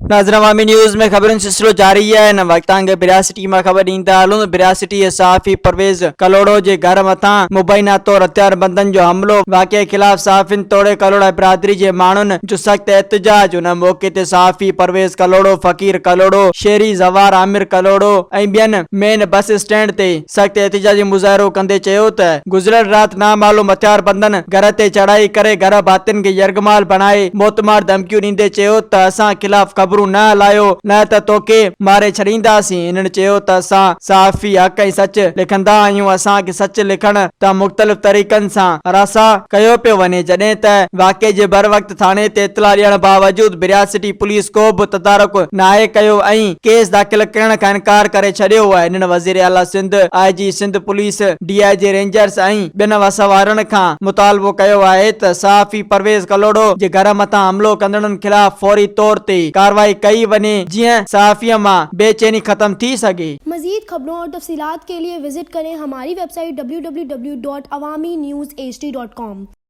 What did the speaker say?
नाज़रीन अवामी न्यूज़ में खबरुनि सिलसिलो जारी है। इन वक़्ति बिरासिटी में खबर ॾींदा हलूं। बिरासिटी सहाफ़ी परवेज़ कलोड़ो जे घर मथां मुबैना तौर हथियारबंदनि जो हमलो वाक़े खिलाफ़ सहाफ़िन तोड़े कलोड़ा बिरादरी जे माण्हुनि जो सख़्त एहतजाज। उन मौके ते सहाफ़ी परवेज़ कलोड़ो, फ़कीर कलोड़ो, शेरी ज़वार आमिर कलोड़ो ऐं ॿियनि मेन बस स्टैंड ते सख़्त एहतजाजी मुज़ाहिरो कंदे चयो त गुज़िरियल राति नामालूम हथियारबंदनि घर ते चढ़ाई करे घर भातियुनि खे यरगमाल बणाए मोतमार धमकियूं ॾींदे चयो त असां खिलाफ़ खबरूं न हलायो न त तोखे मारे छॾींदासीं। इन्हनि चयो त असां सहाफ़ी हक़ ऐं सच लिखंदा आहियूं। असांखे सच लिखण त मुख़्तलिफ़ तरीक़नि सां हरासा कयो पियो वञे। जॾहिं त वाक़े जे बर वक़्त थाणे ते इतला ॾियण बावजूद बिरासिटी पुलिस को बि तदारुक नाहे कयो ऐं केस दाख़िल करण खां इनकार करे छॾियो आहे। इन्हनि वज़ीर आला Sindh, IG Sindh police, DIG rangers ऐं ॿियनि वसवारनि खां मुतालबो कयो आहे त सहाफ़ी परवेज़ कलोड़ो जे घर मथां हमलो कंदड़नि खिलाफ़ फौरी तौर ते कार्रवाई कई वञे जीअं सहाफ़ीअ मां बेचैनी खत्म थी सके। मज़ीद खबरों और तफसीलात के लिए विजिट करें हमारी वेबसाइट www.awamiNewsHD.com।